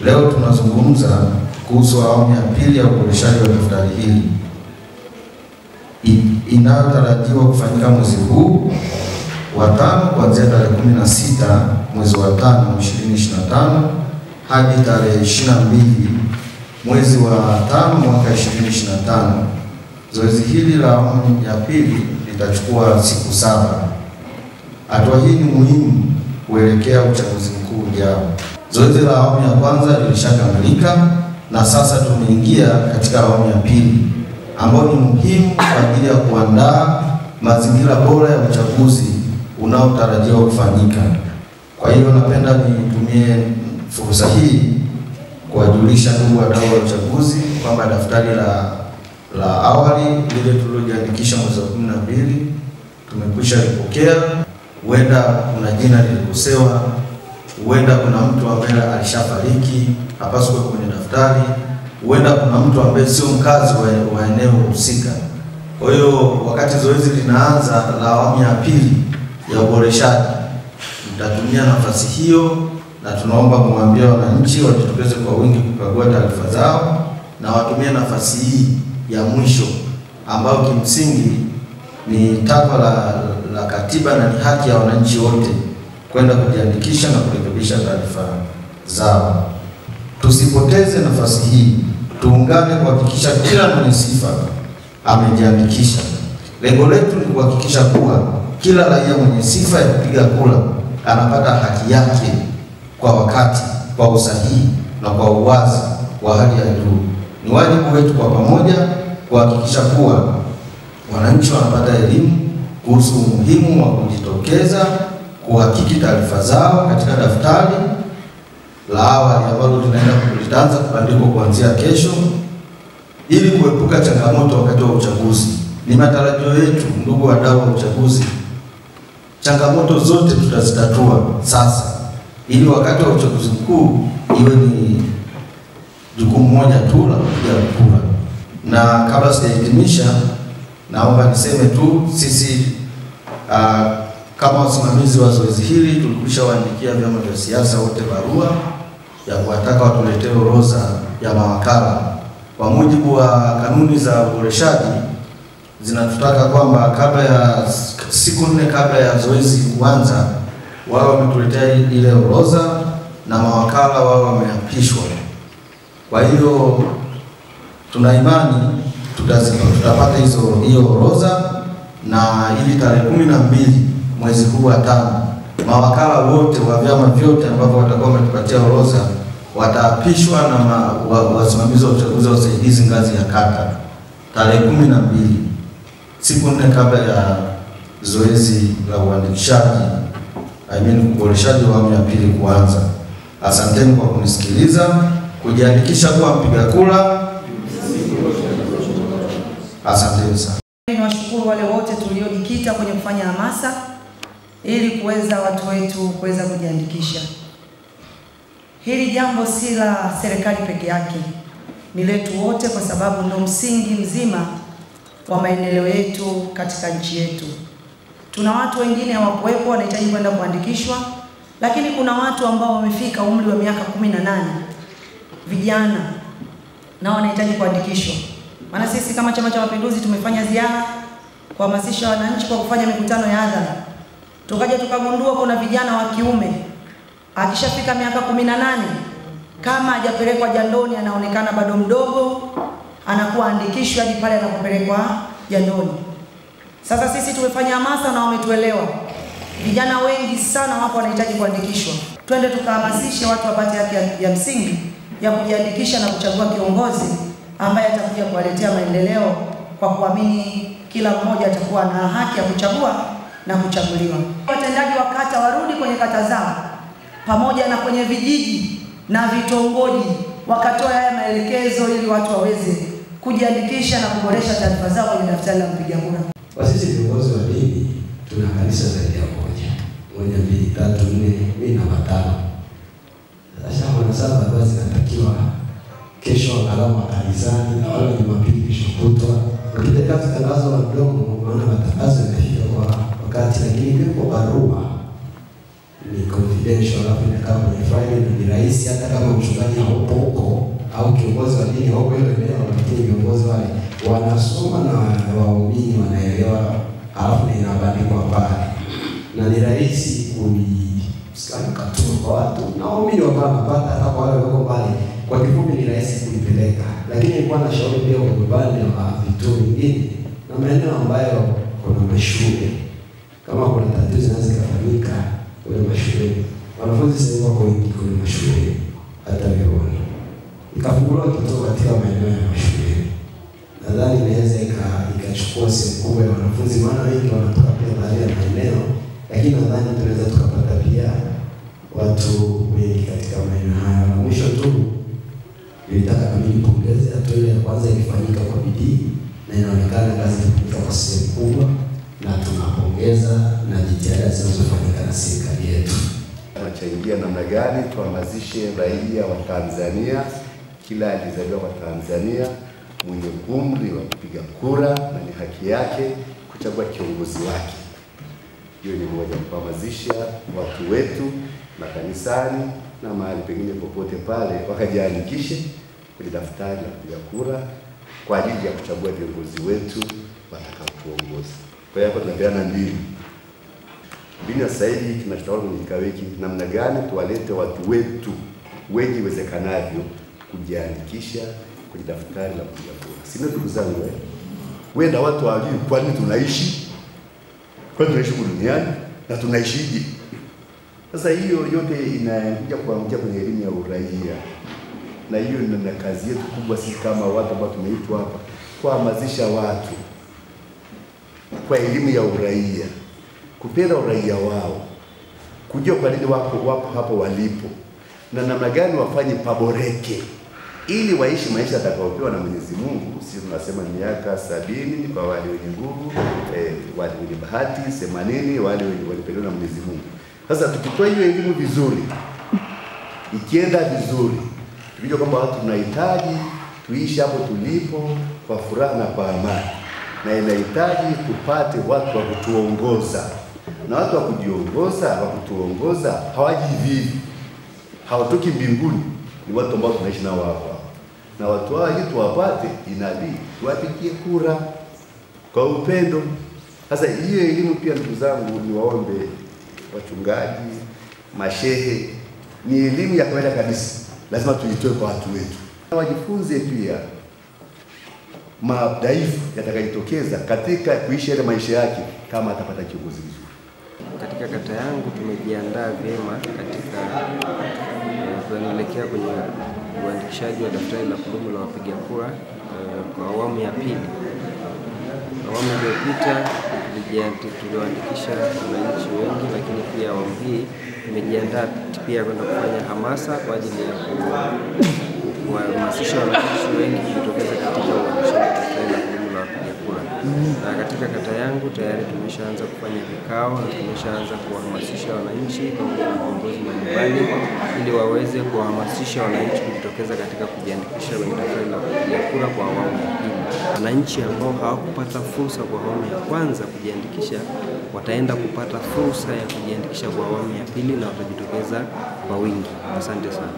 Leo tunazungumza kuhusu awamu ya pili ya uboreshaji wa daftari hili inayotarajiwa kufanyika mwezi huu wa 5 kuanzia tarehe 16 mwezi wa 5 2025 hadi tarehe 22 mwezi wa 5 mwaka 2025. Zoezi hili la awamu ya pili litachukua siku 7. Hatua hii ni muhimu kuelekea uchaguzi mkuu ujao. Zoezi la awamu ya kwanza lilishakamilika na sasa tumeingia katika awamu ya pili ambayo ni muhimu kwa ajili ya kuandaa mazingira bora ya uchaguzi unaotarajiwa kufanyika. Kwa hiyo napenda nitumie fursa hii kuwajulisha ndugu wadau wa uchaguzi kwamba daftari la awali lile tulilojiandikisha mwezi wa 12 tumekwisha lipokea. Huenda kuna jina lilikosewa, huenda kuna mtu ambaye alishafariki hapaswi kwenye daftari, huenda kuna mtu ambaye sio mkazi wa eneo husika. Kwa hiyo wakati zoezi linaanza la awamu ya pili ya uboreshaji, mtatumia nafasi hiyo na tunaomba kumwambia wananchi wajitokeze kwa wingi kukagua taarifa zao na watumie nafasi hii ya mwisho ambayo kimsingi ni takwa la katiba na ni haki ya wananchi wote kwenda kujiandikisha na kurekebisha taarifa zao. Tusipoteze nafasi hii, tuungane kuhakikisha kila mwenye sifa amejiandikisha. Lengo letu ni kuhakikisha kuwa kila raia mwenye sifa ya kupiga kura anapata haki yake kwa wakati, kwa usahihi na kwa uwazi wa hali ya juu. Ni wajibu wetu kwa pamoja kuhakikisha kuwa wananchi wanapata elimu kuhusu umuhimu wa kujitokeza kuhakiki taarifa zao katika daftari la awali ambalo litaanza kubandikwa kuanzia kesho ili kuepuka changamoto wakati wa uchaguzi. Ni matarajio yetu ndugu wadau wa uchaguzi, changamoto zote tutazitatua sasa ili wakati wa uchaguzi mkuu iwe ni jukumu moja tu la kupiga kura. Na kabla sijahitimisha, naomba niseme tu sisi kama wasimamizi wa zoezi hili tulikwishawaandikia vyama vya siasa wote barua ya kuwataka watuletee orodha ya mawakala. Kwa mujibu wa kanuni za uboreshaji zinatutaka kwamba kabla ya siku 4 kabla ya zoezi kuanza wao wametuletea ile orodha na mawakala wao wameapishwa. Kwa hiyo tuna imani tutapata hiyo orodha na ili tarehe 12 mwezi huu wa 5 mawakala wote wa vyama vyote ambao watakuwa wametupatia orodha wataapishwa na wasimamizi wa uchaguzi wa usaidizi ngazi ya kata tarehe 12, siku 4 kabla ya zoezi la uandikishaji uboreshaji wa awamu ya pili kuanza. Asanteni kwa kunisikiliza. Kujiandikisha kuwa mpiga kura. Asanteni sana. Niwashukuru wale wote tuliojikita kwenye kufanya hamasa ili kuweza watu wetu kuweza kujiandikisha. Hili jambo si la serikali peke yake, ni letu wote kwa sababu ndio msingi mzima wa maendeleo yetu katika nchi yetu. Tuna watu wengine hawakuwepo wanahitaji kwenda kuandikishwa, lakini kuna watu ambao wamefika umri wa miaka 18, vijana, na wanahitaji kuandikishwa. Maana sisi kama Chama cha Mapinduzi tumefanya ziara kuhamasisha wananchi kwa kufanya mikutano ya hadhara. Tukaja tukagundua kuna vijana wa kiume akishafika miaka 18 kama hajapelekwa jandoni anaonekana bado mdogo, anakuwa andikishwa hadi pale anapopelekwa jandoni. Sasa sisi tumefanya hamasa na wametuelewa. Vijana wengi sana wapo wanahitaji kuandikishwa. Twende tukahamasishe watu wapate haki ya msingi ya kujiandikisha na kuchagua kiongozi ambaye atakuja kuwaletea maendeleo kwa kuamini kila mmoja atakuwa na haki ya kuchagua na kuchaguliwa. Watendaji wa kata warudi kwenye kata zao pamoja na kwenye vijiji na vitongoji wakatoa haya maelekezo ili watu waweze kujiandikisha na kuboresha taarifa zao kwenye daftari la mpiga kura. Kwa sisi viongozi wa dini tuna kanisa zaidi ya moja, 1, 2, 3, 4, mimi na 5. Sasa wanasaba basi zinatakiwa kesho angalau kanisani au Jumapili kesho kutwa. Ukitaka tangazo la mdomo maana matangazo yanafika kwa wakati, lakini kwa barua ni confidential, alafu inakaa kwenye file na ni rahisi hata kama mchungaji wanasoma na waumini wanaelewa, alafu inabandikwa pale na ni rahisi kuiskanika tu kwa watu na waumini wanapata hata kwa wale wako mbali. Kwa kifupi ni rahisi kuipeleka, lakini nilikuwa na shauri pia kwa upande wa vituo vingine na maeneo ambayo kuna mashule, kama kuna tatizo zinaweza kufanyika kwenye mashule, wanafunzi sasa wako wengi kwenye mashule, hata vyuoni ikafunguliwa kituo katika maeneo ya mashule, nadhani inaweza ikachukua sehemu kubwa ya wanafunzi, maana wengi wanatoka pia baadhi ya maeneo, lakini nadhani tunaweza tukapata pia watu wengi katika maeneo haya. Mwisho tu nilitaka kama nipongeze hatua ile ya kwanza ilifanyika kwa bidii na inaonekana kazi inafanyika kwa sehemu kubwa, na tunapongeza na jitihada zinazofanyika na serikali yetu. Tunachangia namna gani tuhamasishe raia wa Tanzania, kila alizaliwa wa Tanzania mwenye umri wa kupiga kura na ni haki yake kuchagua kiongozi wake. Hiyo ni moja, kuhamasisha watu wetu makanisani na mahali pengine popote pale wakajiandikishe kwenye daftari la kupiga kura kwa ajili ya kuchagua viongozi wetu watakaotuongoza. Kwa hiyo hapa tunapeana mbinu ya sasa hivi tunachotaka kwenye kikao hiki, namna gani tuwalete watu wetu wengi iwezekanavyo kujiandikisha kwenye daftari la kupiga kura. Sina ndugu zangu, wenda watu hawajui kwa nini tunaishi, kwa nini tunaishi duniani na tunaishije. Sasa hiyo yote inakuja kuangukia kwenye elimu ya uraia, na hiyo ndio kazi yetu kubwa sisi kama watu ambao tumeitwa hapa kuhamasisha watu kwa elimu ya uraia, kupenda uraia wao, kujua kwa nini wapo hapo walipo na namna gani wafanye paboreke ili waishi maisha atakayopewa na Mwenyezi Mungu. Sisi tunasema miaka 70 kwa wale wenye nguvu, wale wenye bahati 80, wale wenye walipendwa na Mwenyezi Mungu. Sasa tukitoa hiyo elimu vizuri, ikienda vizuri, tukijua kwamba watu tunahitaji tuishi hapo tulipo kwa furaha na kwa amani, na inahitaji tupate watu wa kutuongoza, na watu wa kujiongoza, wa kutuongoza hawaji vivi, hawatoki mbinguni, ni watu ambao tunaishi nao hapa, na watu hao ili tuwapate inabidi tuwapigie kura kwa upendo. Sasa hiyo elimu pia, ndugu zangu, ni waombe wachungaji, mashehe, ni elimu ya kawaida kabisa, lazima tuitoe kwa watu wetu, na wajifunze pia madhaifu yatakayotokeza katika kuishi ile maisha yake kama atapata kiongozi mzuri. Katika kata yangu tumejiandaa vyema katika kuelekea kwenye uandikishaji wa daftari la kudumu la wapiga kura kwa awamu ya pili. Awamu iliyopita tuliandikisha wananchi wengi, lakini pia awamu hii tumejiandaa pia kwenda kufanya hamasa kwa ajili ya kuhamasisha wananchi wengi kujitokeza katika uandikishaji wa daftari la kudumu la wapiga kura. Na katika kata yangu tayari tumeshaanza kufanya vikao na tumeshaanza kuhamasisha wananchi pamoja na viongozi mbalimbali ili waweze kuhamasisha wananchi kujitokeza katika kujiandikisha kwenye daftari la kupiga kura kwa awamu ya pili. Wananchi ambao hawakupata fursa kwa awamu ya kwanza kujiandikisha wataenda kupata fursa ya kujiandikisha kwa awamu ya pili na watajitokeza kwa wingi. Asante sana.